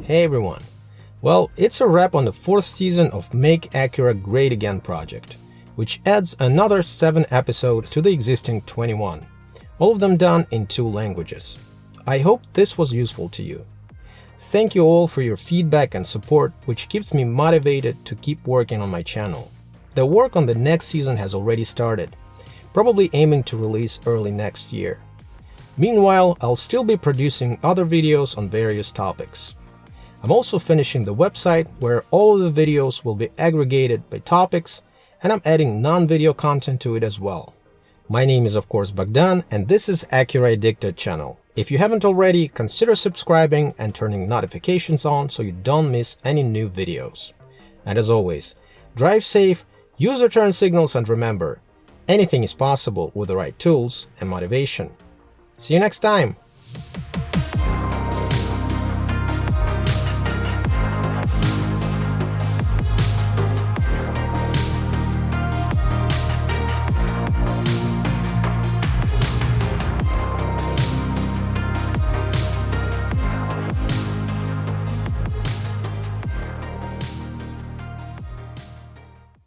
Hey everyone! Well, it's a wrap on the 4th season of Make Acura Great Again project, which adds another 7 episodes to the existing 21, all of them done in 2 languages. I hope this was useful to you. Thank you all for your feedback and support, which keeps me motivated to keep working on my channel. The work on the next season has already started, probably aiming to release early next year. Meanwhile, I'll still be producing other videos on various topics. I'm also finishing the website where all of the videos will be aggregated by topics, and I'm adding non-video content to it as well. My name is of course Bogdan, and this is Acura Addicted channel. If you haven't already, consider subscribing and turning notifications on so you don't miss any new videos. And as always, drive safe, use your turn signals, and remember, anything is possible with the right tools and motivation. See you next time!